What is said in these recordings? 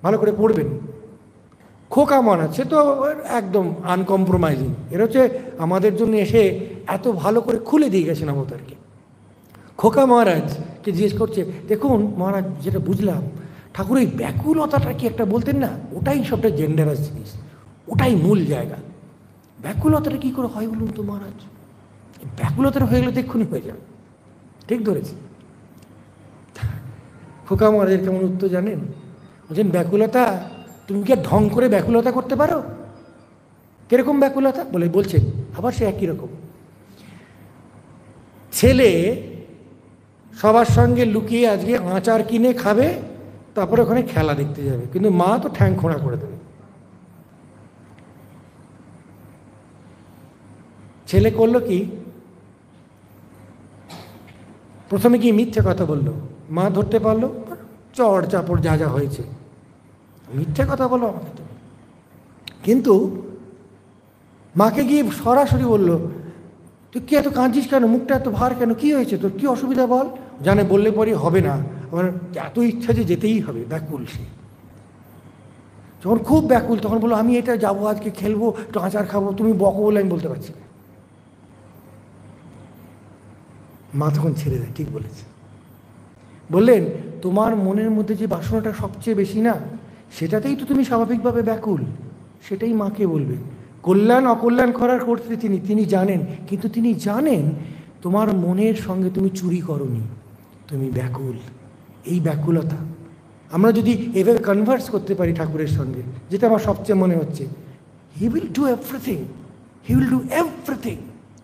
ভালো করে পড়বেন। খোকা মহারাজ সে তো একদম আনকম্প্রোমাইজিং, এর হচ্ছে আমাদের জন্য এসে এত ভালো করে খুলে দিয়ে গেছেন অবতারকে। খোকা মহারাজকে জিজ্ঞেস করছে, দেখুন মহারাজ, যেটা বুঝলাম ঠাকুর এই ব্যাকুলতাটা কি একটা বলতেন না, ওটাই সবটা জেন্ডারাস জিনিস, ওটাই মূল জায়গা। ব্যাকুলতাটা কী করে হয় বলুন তো মহারাজ? ব্যাকুলতাটা হয়ে গেলে তো এক্ষুনি হয়ে যাবে। ঠিক ধরেছি। খোকা মহারাজের কেমন উত্তর জানেন? বলছেন, ব্যাকুলতা, তুমি কি ঢং করে ব্যাকুলতা করতে পারো? কিরকম ব্যাকুলতা বলছেন, আবার সে একই রকম। ছেলে সবার সঙ্গে লুকিয়ে আজকে আচার কিনে খাবে, তারপরে ওখানে খেলা দেখতে যাবে, কিন্তু মা তো ঠ্যাং খোঁড়া করে দেবে। ছেলে করলো কি, প্রথমে কি মিথ্যে কথা বললো, মা ধরতে পারলো, চড় চাপড় যা যা হয়েছে, মিথ্যে কথা বলো আমাকে তো। কিন্তু মাকে গিয়ে সরাসরি বলল, তুই কি এত কাঁদছিস কেন, মুখটা এত ভার কেন, কি হয়েছে তোর, কি অসুবিধা বল? জানে বললে পরে হবে না, আমার এত ইচ্ছা যে যেতেই হবে, ব্যাকুল সে। যখন খুব ব্যাকুল তখন বললো, আমি এটা যাবো, আজকে খেলবো, একটু আচার খাবো, তুমি বকো বলে আমি বলতে পারছি না। মা তখন ছেড়ে দেয়, ঠিক বলেছে। বললেন, তোমার মনের মধ্যে যে বাসনাটা সবচেয়ে বেশি না, সেটাতেই তো তুমি স্বাভাবিকভাবে ব্যাকুল, সেটাই মাকে বলবে। কল্যাণ অকল্যাণ করার করতে তিনি জানেন, কিন্তু তিনি জানেন তোমার মনের সঙ্গে তুমি চুরি করনি, তুমি ব্যাকুল। এই ব্যাকুলতা আমরা যদি এভাবে কনভার্স করতে পারি ঠাকুরের সঙ্গে, যেটা আমার সবচেয়ে মনে হচ্ছে, he will do everything, he will do everything.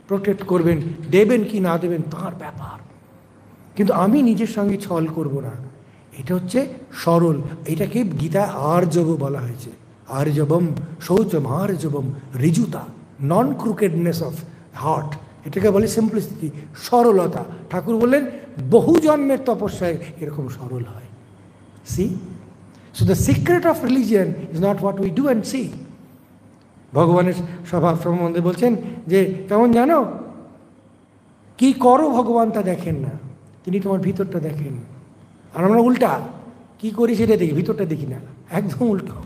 Protect করবেন, দেবেন কি না দেবেন তাঁর ব্যাপার, কিন্তু আমি নিজের সঙ্গে ছল করব না। এটা হচ্ছে সরল, এটাকে গীতায় আর্জব বলা হয়েছে। আর্জবম শৌচম আর্জবম ঋজুতা, নন ক্রুকেডনেস অফ হার্ট, এটাকে বলে সিম্পলিসিটি, সরলতা। ঠাকুর বললেন বহু জন্মের তপস্যায় এরকম সরল হয়। See, so the secret of religion is not what we do and see. ভগবানের স্বভাব সম্বন্ধে বলছেন যে, কেমন জানো, কি করো ভগবান তা দেখেন না, তিনি তোমার ভিতরটা দেখেন। আর আমরা উল্টা, কি করি সেটা দেখি, ভিতরটা দেখি না, একদম উল্টো।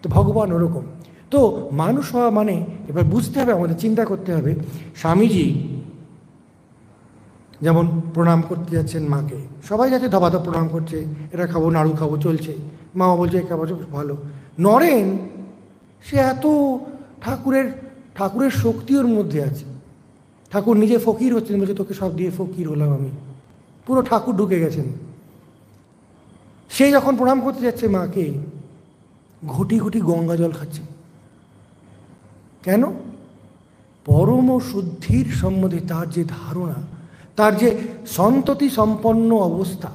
তো ভগবান ওরকম। তো মানুষ হওয়া মানে এবার বুঝতে হবে, আমাদের চিন্তা করতে হবে। স্বামীজি যেমন প্রণাম করতে যাচ্ছেন মাকে, সবাই যাচ্ছে ধবাধব প্রণাম করছে, এটা খাবো নাড়ু খাবো চলছে, মা বলছে খাবো, ভালো। নরেন সে এত ঠাকুরের শক্তি ওর মধ্যে আছে, ঠাকুর নিজে ফকির হচ্ছেন, বলছে তোকে সব দিয়ে ফকির হলাম আমি, পুরো ঠাকুর ঢুকে গেছেন। সে যখন প্রণাম করতে যাচ্ছে মাকে, ঘটি ঘটি গঙ্গা জল খাচ্ছে। কেন? পরম শুদ্ধির সম্বন্ধে তার যে ধারণা, তার যে সন্ততি সম্পন্ন অবস্থা,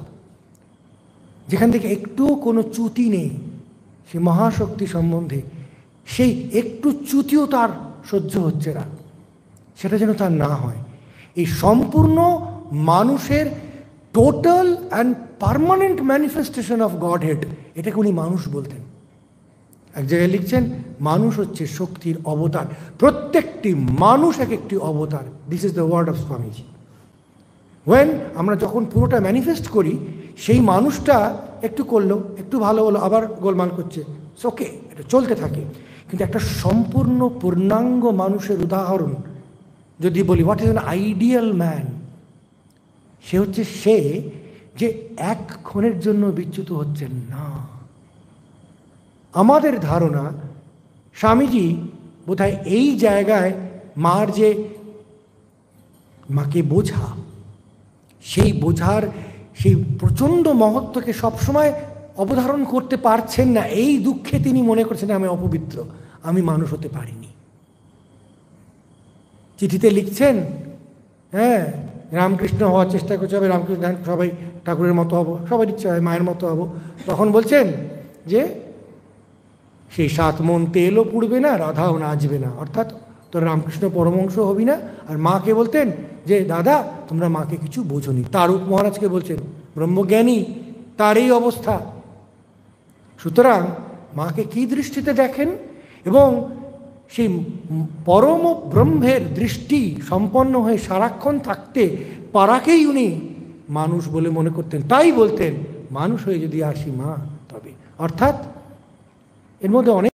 যেখান থেকে একটুও কোনো চ্যুতি নেই, সে মহাশক্তি সম্বন্ধে সেই একটু চ্যুতিও তার সহ্য হচ্ছে না, সেটা যেন তার না হয়। এই সম্পূর্ণ মানুষের total and permanent manifestation of god head, এটাকে উনি মানুষ বলতেন। এক জায়গায় লিখছেন, মানুষ হচ্ছে শক্তির অবতার, প্রত্যেকটি মানুষ এক একটি অবতার। This is the word of Swamiji. When আমরা যখন পুরোটা ম্যানিফেস্ট করি, সেই মানুষটা একটু করলো, একটু ভালো হলো, আবার গোলমাল করছে, ওকে, এটা চলতে থাকে। কিন্তু একটা সম্পূর্ণ পূর্ণাঙ্গ মানুষের উদাহরণ যদি বলি, what is an ideal man, সে হচ্ছে সে যে এক ক্ষণের জন্য বিচ্যুত হচ্ছেন না। আমাদের ধারণা, স্বামীজি বোধহয় এই জায়গায় মার যে মাকে বোঝা, সেই বোঝার সেই প্রচণ্ড মহত্বকে সবসময় অবধারণ করতে পারছেন না। এই দুঃখে তিনি মনে করছেন আমি অপবিত্র, আমি মানুষ হতে পারিনি। চিঠিতে লিখছেন, হ্যাঁ, রামকৃষ্ণ হওয়ার চেষ্টা করছে, হবে রামকৃষ্ণ, সবাই ঠাকুরের মতো হব, সবার ইচ্ছা হয় মায়ের মতো হব। তখন বলছেন যে সেই 7 মণ তেলও পুড়বে না, রাধাও নাচবে না, অর্থাৎ তোর রামকৃষ্ণ পরমহংস হবি না। আর মাকে বলতেন যে দাদা তোমরা মাকে কিছু বোঝোনি। তারুক মহারাজকে বলছেন, ব্রহ্মজ্ঞানী, তার এই অবস্থা। সুতরাং মাকে কী দৃষ্টিতে দেখেন, এবং সেই পরম ব্রহ্মের দৃষ্টি সম্পন্ন হয়ে সারাক্ষণ থাকতে পারাকেই উনি মানুষ বলে মনে করতেন। তাই বলতেন, মানুষ হয়ে যদি আসি মা তবে, অর্থাৎ এর মধ্যে অনেক